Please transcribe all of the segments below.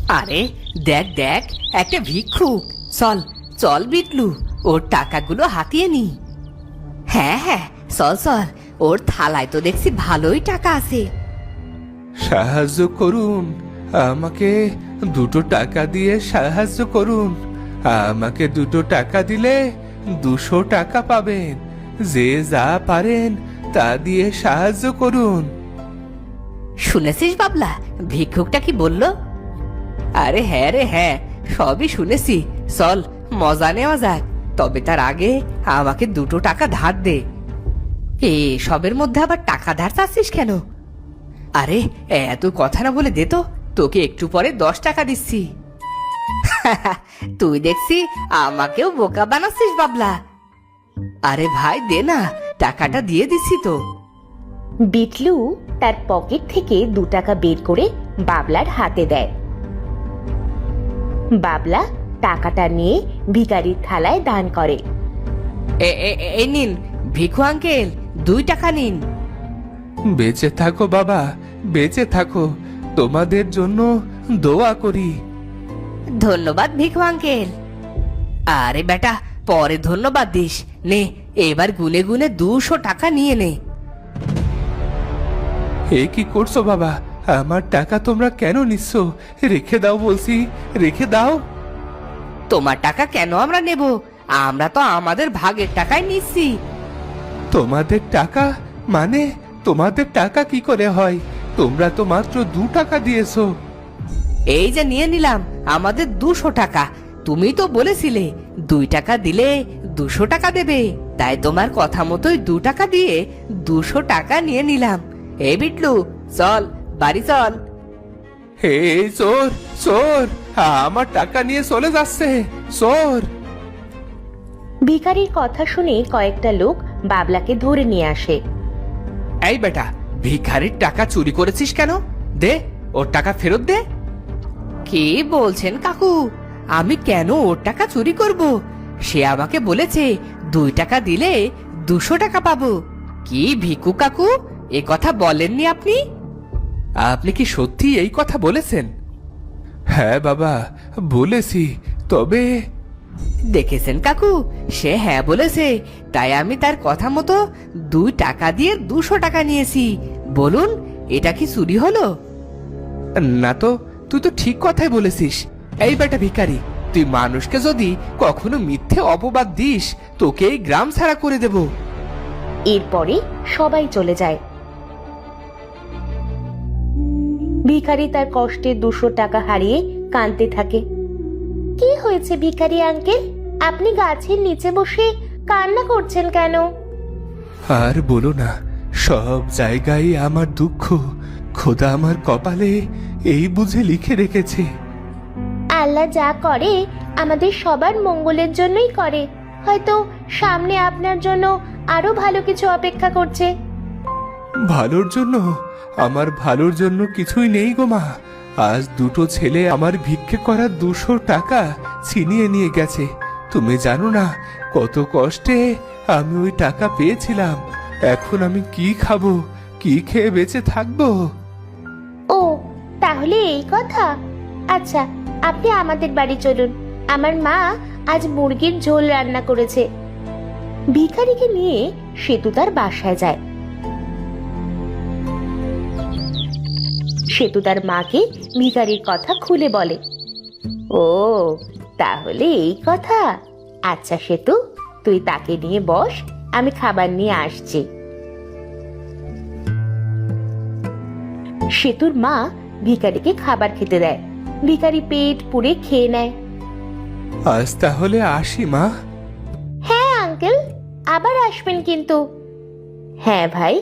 আরে দেখ দেখ, একটা ভিক্ষুক। চল চল বিটলু, ওর টাকাগুলো হাতিয়ে নি। হ্যাঁ হ্যাঁ, চল চল, ওর থালায় তো দেখছি ভালোই টাকা আছে। সাহায্য করুন, আমাকে 2 টাকা দিয়ে সাহায্য করুন। আমাকে 2 টাকা দিলে 200 টাকা পাবেন। যে যা পারেন তা দিয়ে সাহায্য করুন। শুনেছিস বাবলা, ভিক্ষুকটা কি বললো? আরে হ্যাঁ রে হ্যাঁ, সবই শুনেছি। চল মজা নেওয়া যাক, তবে তার আগে আমাকে 2 টাকা ধার দে। সবের মধ্যে আবার টাকা ধার চাচ্ছিস কেন? আরে এত কথা না বলে দে তো, তোকে একটু পরে 10 টাকা দিচ্ছি। তুই দেখছি আমাকেও বোকা বানাচ্ছিস বাবলা। আরে ভাই দে না, টাকাটা দিয়ে দিচ্ছি তো। বিটলু তার পকেট থেকে 2 টাকা বের করে বাবলার হাতে দেয়। বাবলা টাকাটা নিয়ে ভিখারির থালায় দান করে। এই নিন ভিখু আঙ্কেল, 2 টাকা নিন। বেঁচে থাকো বাবা, বেঁচে থাকো। তোমাদের জন্য দোয়া করি। ধন্যবাদ ভিখু আঙ্কেল। আরে বেটা, পরে ধন্যবাদ দিস। নে এবার গুনে গুনে 200 টাকা নিয়ে নে। এ কি করছো বাবা? আমার টাকা তোমরা কেন নিচ্ছ? রেখে দাও বলছি, রেখে দাও। তোমার টাকা কেন আমরা নেব? আমরা তো আমাদের ভাগের টাকাই নিচ্ছি। তোমাদের টাকা মানে? তোমাদের টাকা কি করে হয়? তোমরা তো মাত্র 2 টাকা দিয়েছো। এই যে নিয়ে নিলাম আমাদের 200 টাকা। তুমি তো বলেছিলে 2 টাকা দিলে 200 টাকা দেবে, তাই তোমার কথা মতোই 2 টাকা দিয়ে 200 টাকা নিয়ে নিলাম। এই বিটলু, চল বাড়ি চল। এই চোর, চোর আমার টাকা নিয়ে চলে যাচ্ছে, চোর। ভিখারির কথা শুনে কয়েকটা লোক বাবলাকে ধরে নিয়ে আসে। এই বেটা, ভিখারির টাকা চুরি করেছিস কেন? দে, ওর টাকা ফেরত দে। কি বলছেন কাকু? আমি কেন ওর টাকা চুরি করব? সে আমাকে বলেছে 2 টাকা দিলে 200 টাকা পাবো। কি ভিকু কাকু, এ কথা বলেননি আপনি? আপনি কি সত্যি এই কথা বলেছেন? হ্যাঁ বাবা, বলেছি। তবে দেখেছেন কাকু, সে হ্যাঁ বলেছে, তাই আমি তার কথা মতো 2 টাকা দিয়ে 200 টাকা নিয়েছি। বলুন, এটা কি চুরি হলো? না তো, তুই তো ঠিক কথাই বলেছিস। এই বেটা ভিখারি, তুই মানুষকে যদি কখনো মিথ্যে অপবাদ দিস, তোকে এই গ্রাম ছাড়া করে দেব। এরপরে সবাই চলে যায়। ভিখারি তার কষ্টে 200 টাকা হারিয়ে কাঁদতে থাকে। কি হয়েছে ভিখারি আঙ্কেল, আপনি গাছের নিচে বসে কান্না করছেন কেন? আর বলো না, সব জায়গায় আমার দুঃখ। খোদা আমার কপালে এই বুঝে লিখে রেখেছে। আল্লাহ যা করে আমাদের সবার মঙ্গলের জন্যই করে। হয়তো সামনে আপনার জন্য আরো ভালো কিছু অপেক্ষা করছে। ভালোর জন্য? আমার ভালোর জন্য কিছুই নেই গো মা। আজ 2টো ছেলে আমার ভিক্ষে করা 200 টাকা ছিনিয়ে নিয়ে গেছে। তুমি জানো না কত কষ্টে আমি ওই টাকা পেয়েছিলাম। এখন আমি কি খাবো, কি খেয়ে বেঁচে থাকবো? ও, তাহলে এই কথা। আচ্ছা, আপনি আমাদের বাড়ি চলুন। আমার মা আজ মুরগির ঝোল রান্না করেছে। ভিখারিকে নিয়ে সেতু তার বাসায় যায়। সেতু তার মাকে ভিখারির কথা খুলে বলে। ও, তাহলে এই কথা। আচ্ছা সেতু, তুই তাকে নিয়ে বস, আমি খাবার নিয়ে আসছি। সেতুর মা ভিখারিকে খাবার খেতে দেয়। ভিখারি পেট পুড়ে খেয়ে নেয়। আজ তাহলে আসি মা। হ্যাঁ আঙ্কেল, আবার আসবেন কিন্তু। হ্যাঁ ভাই,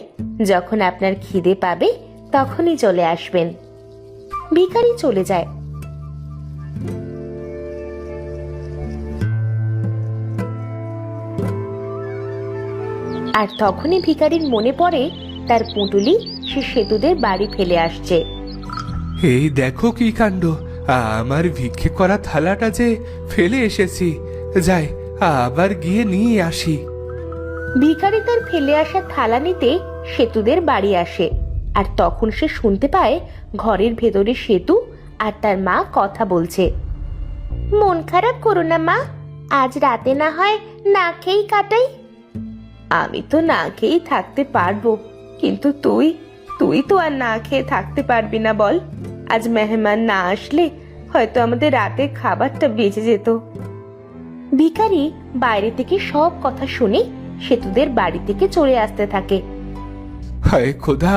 যখন আপনার খিদে পাবে তখনই চলে আসবেন। ভিখারি চলে যায়। আর তখনই ভিখারির মনে পড়ে তার পুঁটুলি সে সেতুদের বাড়ি ফেলে আসছে। এই দেখো কি কাণ্ড, আমার ভিক্ষে করা থালাটা যে ফেলে এসেছি। যাই, আবার গিয়ে নিয়ে আসি। ভিখারি তার ফেলে আসা থালা নিতে সেতুদের বাড়ি আসে। আর তখন সে শুনতে পায় ঘরের ভেতরে সেতু আর তার মা কথা বলছে। মন খারাপ করো না মা, আজ রাতে না হয় না খেয়েই কাটাই। আমি তো না খেয়েই থাকতে পারবো, কিন্তু তুই তুই তো আর না খেয়ে থাকতে পারবি না বল। আজ মেহমান না আসলে হয়তো আমাদের রাতের খাবারটা বেঁচে যেত। ভিখারি বাইরে থেকে সব কথা শুনে সেতুদের বাড়ি থেকে চলে আসতে থাকে। হায় খোদা,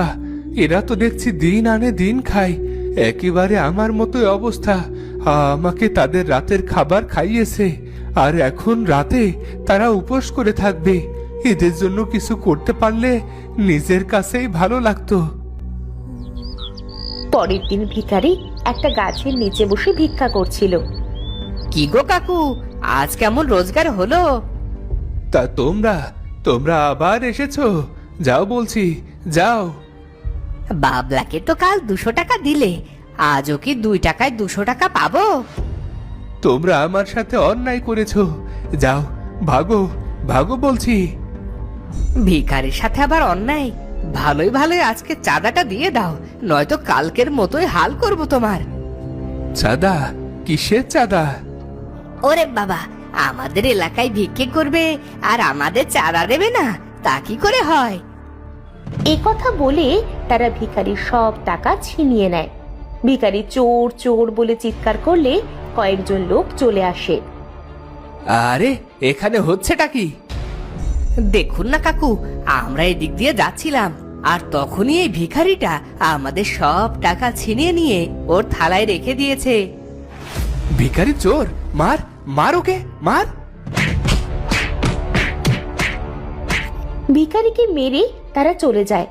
এরা তো দেখছি দিন আনে দিন খায়, একেবারে আমার মতোই অবস্থা। আমাকে তাদের রাতের খাবার খাইয়েছে, আর এখন রাতে তারা উপোস করে থাকবে। এদের জন্য কিছু করতে পারলে নিজের কাছেই ভালো লাগতো। পরের দিন ভিখারি একটা গাছের নিচে বসে ভিক্ষা করছিল। কি গো কাকু, আজ কেমন রোজগার হলো? তা তোমরা তোমরা আবার এসেছো? যাও বলছি, যাও। বাবলাকে তো কাল 200 টাকা দিলে, আজও কি 2 টাকায় 200 টাকা পাবো? তোমরা আমার সাথে অন্যায় করেছো, যাও, ভাগো ভাগো বলছি। ভিখারির সাথে আবার অন্যায়? ভালোই ভালোই আজকে চাঁদাটা দিয়ে দাও, নয়তো কালকের মতোই হাল করব তোমার। চাঁদা? কিসের চাঁদা? ওরে বাবা, আমাদের এলাকায় ভিক্ষে করবে আর আমাদের চাঁদা দেবে না, তা কি করে হয়? এ কথা বলে তারা ভিখারির সব টাকা ছিনিয়ে নেয়। ভিখারি চোর চোর বলে চিৎকার করলে কয়েকজন লোক চলে আসে। আরে এখানে হচ্ছেটা কি? দেখুন না কাকু, আমরা এদিক দিয়ে যাচ্ছিলাম, আর তখনই এই ভিখারিটা আমাদের সব টাকা ছিনিয়ে নিয়ে ওর থালায় রেখে দিয়েছে। ভিখারি চোর, মার মার ওকে, মার। ভিখারিকে মেরে তারা চলে যায়।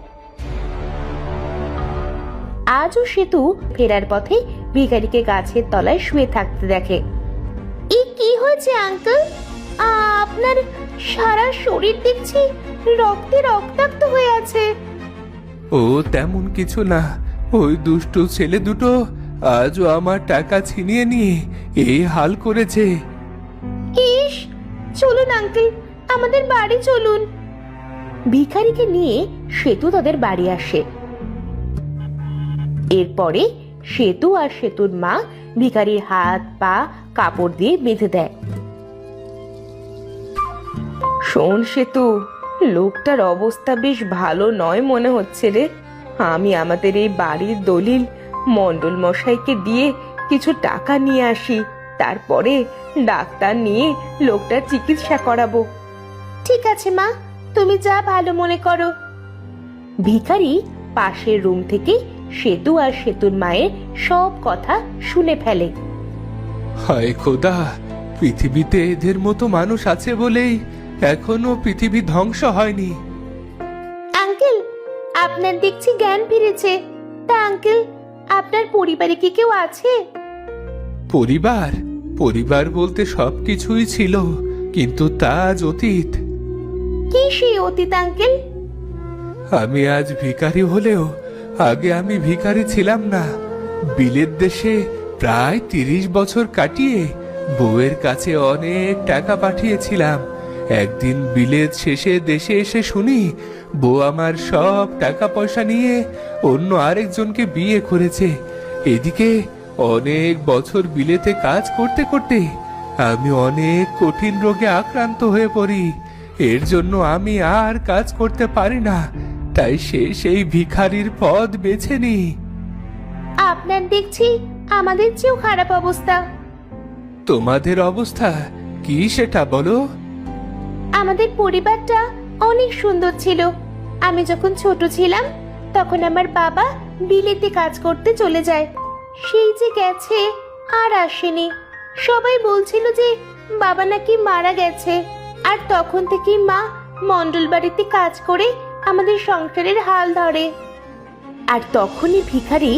আজও সেতু ফেরার পথে ভিখারিকে গাছের তলায় শুয়ে থাকতে দেখে। এ কি হয়েছে আঙ্কেল? আপনার সারা শরীর দেখছি রক্তে রক্তাক্ত হয়ে আছে। ও তেমন কিছু না, ওই দুষ্টু ছেলে দুটো আজও আমার টাকা ছিনিয়ে নিয়ে এই হাল করেছে। ইস, চলুন আঙ্কেল, আমাদের বাড়ি চলুন। ভিখারিকে নিয়ে সেতু তাদের বাড়ি আসে। এরপরে সেতু আর সেতুর মা ভিখারির হাত পা কাপড় দিয়ে বেঁধে দেয়। শোন সেতু, লোকটার অবস্থা বেশ ভালো নয় মনে হচ্ছে রে। আমি আমাদের এই বাড়ির দলিল মণ্ডল মশাইকে দিয়ে কিছু টাকা নিয়ে আসি, তারপরে ডাক্তার নিয়ে লোকটার চিকিৎসা করাবো। ঠিক আছে মা, তুমি যা ভালো মনে করো। ভিখারি পাশের রুম থেকে সেতু আর সেতুর মায়ের সব কথা শুনে ফেলে। হায় খোদা, পৃথিবীতে এদের মতো মানুষ আছে বলেই এখনো পৃথিবী ধ্বংস হয়নি। আঙ্কেল, আপনার দেখছি জ্ঞান ফিরেছে। তা আঙ্কেল, আপনার পরিবারে কি কেউ আছে? পরিবার? পরিবার বলতে সবকিছুই ছিল, কিন্তু তা আজ অতীত। কি সেই অতীত আঙ্কেল? আমি আজ ভিখারি হলেও আগে আমি ভিখারি ছিলাম না। বিলেত দেশে প্রায় 30 বছর কাটিয়ে বউয়ের কাছে অনেক টাকা পাঠিয়েছিলাম। একদিন বিলেত শেষে দেশে এসে শুনি বউ আমার সব টাকা পয়সা নিয়ে অন্য আরেকজনকে বিয়ে করেছে। এদিকে অনেক বছর বিলেতে কাজ করতে করতে আমি অনেক কঠিন রোগে আক্রান্ত হয়ে পড়ি। এর জন্য আমি আর কাজ করতে পারি না, তাই সেই ভিখারির পদ বেছে নি। আপনার দেখছি আমাদের চেয়েও খারাপ অবস্থা। তোমাদের অবস্থা কি সেটা বলো? আমাদের পরিবারটা অনেক সুন্দর ছিল। আমি যখন ছোট ছিলাম তখন আমার বাবা বিলেতে কাজ করতে চলে যায়। সেই যে গেছে আর আসেনি। সবাই বলছিল যে বাবা নাকি মারা গেছে, আর তখন থেকে মা মণ্ডল বাড়িতে কাজ করে আমাদের সংসারের হাল ধরে। আর তখনই ভিখারি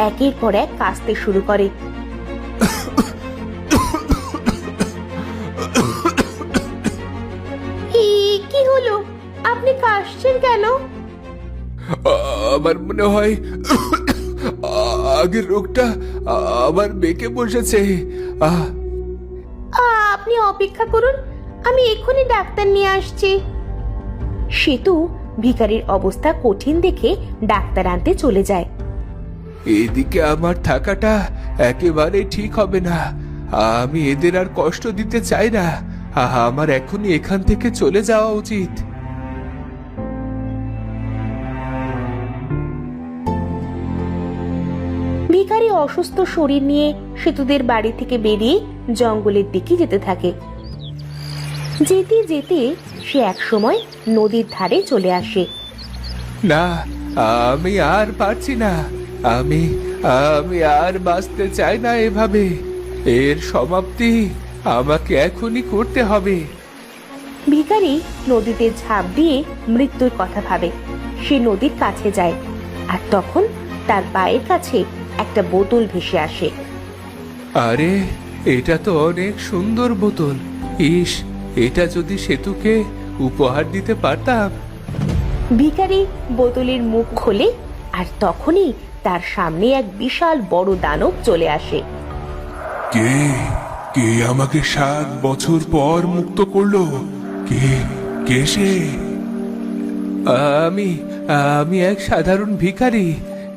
একের পর এক কাঁদতে শুরু করে। কি হলো? আপনি কাশছেন কেন? আমার মনে হয় আগের রোগটা আবার বেঁকে বসেছে। আপনি অপেক্ষা করুন, আমি এক্ষুনি ডাক্তার নিয়ে আসছি। সেতু ভিখারির অবস্থা কঠিন দেখে ডাক্তার আনতে চলে যায়। এদিকে আমার থাকাটা একেবারে ঠিক হবে না। আমি এদের আর কষ্ট দিতে চাই না। আমার এখনই এখান থেকে চলে যাওয়া উচিত। ভিখারি অসুস্থ শরীর নিয়ে সেতুদের বাড়ি থেকে বেরিয়ে জঙ্গলের দিকে যেতে থাকে। যেতে যেতে সে একসময় নদীর ধারে চলে আসে। না, আমি আর পারছি না। আমি আমি আর বাঁচতে চাই না এভাবে। এর সমাপ্তি আমাকে এখনই করতে হবে। ভিখারি নদীতে ঝাঁপ দিয়ে মৃত্যুর কথা ভাবে। সে নদীর কাছে যায়, আর তখন তার পায়ের কাছে একটা বোতল ভেসে আসে। আরে, এটা তো অনেক সুন্দর বোতল। ইস, এটা যদি সেতুকে উপহার দিতে পারতাম। ভিখারি বোতলের মুখ খোলে, আর তখনই তার সামনে এক বিশাল বড় দানব চলে আসে। কে কে আমাকে 7 বছর পর মুক্ত করলো? কে কে সে? আমি আমি এক সাধারণ ভিখারি,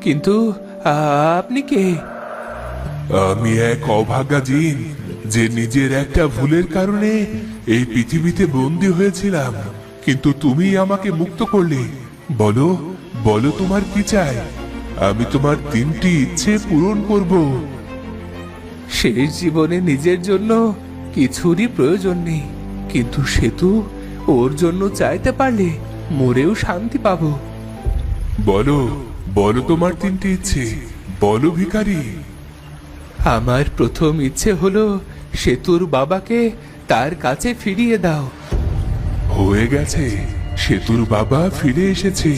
কিন্তু আপনি কে? আমি এক অভাগা জিন, যে নিজের একটা ভুলের কারণে এই পৃথিবীতে বন্দী হয়েছিলাম। কিন্তু তুমি আমাকে মুক্ত করলে। বলো বলো, তোমার কি চাই? আমি তোমার 3টি ইচ্ছে পূরণ করব। শেষ জীবনে নিজের জন্য কিছুরই প্রয়োজন নেই, কিন্তু সেতু ওর জন্য চাইতে পারলে মরেও শান্তি পাবো। বলো বলো, তোমার 3টি ইচ্ছে বলো ভিখারি। আমার প্রথম ইচ্ছে হলো সেতুর বাবাকে তার কাছে ফিরিয়ে দাও। হয়ে গেছে, সেতুর বাবা ফিরে এসেছে।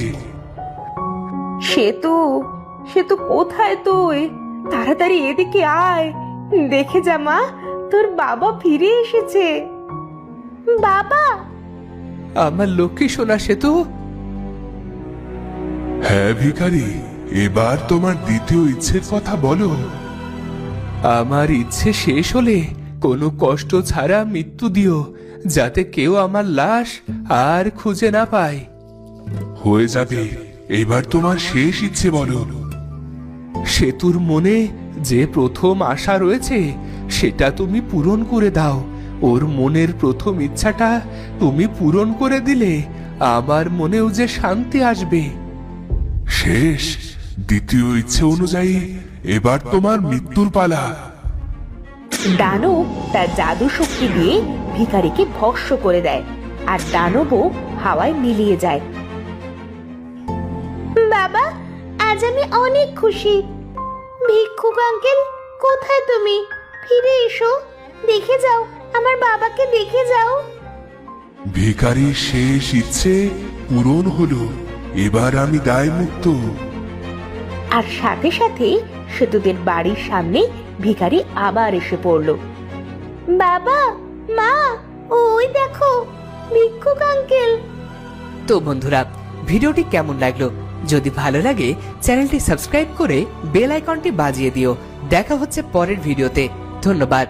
সেতু, সেতু কোথায় তুই? তাড়াতাড়ি এদিকে আয়, দেখে যা মা, তোর বাবা ফিরে এসেছে। বাবা! আমার লক্ষ্মী সোনা সেতু। হ্যাঁ ভিখারি, এবার তোমার দ্বিতীয় ইচ্ছের কথা বলো। আমার ইচ্ছে শেষ হলে কোনো কষ্ট ছাড়া মৃত্যু দিও, যাতে কেউ আমার লাশ আর খুঁজে না পায়। হয়ে যাবে, এবার তোমার শেষ ইচ্ছে বলো। সেতুর মনে যে প্রথম আশা রয়েছে সেটা তুমি পূরণ করে দাও। ওর মনের প্রথম ইচ্ছাটা তুমি পূরণ করে দিলে আমার মনেও যে শান্তি আসবে। শেষ, দ্বিতীয় ইচ্ছে অনুযায়ী এবার তোমার মৃত্যুর পালা। দানব তার জাদু শক্তি দিয়ে ভিখারিকে ভস্ম করে দেয়, আর দানবও হাওয়ায় মিলিয়ে যায়। বাবা, আজ আমি অনেক খুশি। ভিক্ষুক আঙ্কেল, কোথায় তুমি? ফিরে এসো, দেখে যাও, আমার বাবাকে দেখে যাও। ভিখারির শেষ ইচ্ছে পূরণ হলো, এবার আমি দায় মুক্ত। আর সাথে সাথে সেতুদের বাড়ির সামনে ভিখারি আবার এসে পড়ল। বাবা, মা, ওই দেখো ভিক্ষুক আঙ্কেল। তো বন্ধুরা, ভিডিওটি কেমন লাগলো? যদি ভালো লাগে চ্যানেলটি সাবস্ক্রাইব করে বেল আইকনটি বাজিয়ে দিও। দেখা হচ্ছে পরের ভিডিওতে। ধন্যবাদ।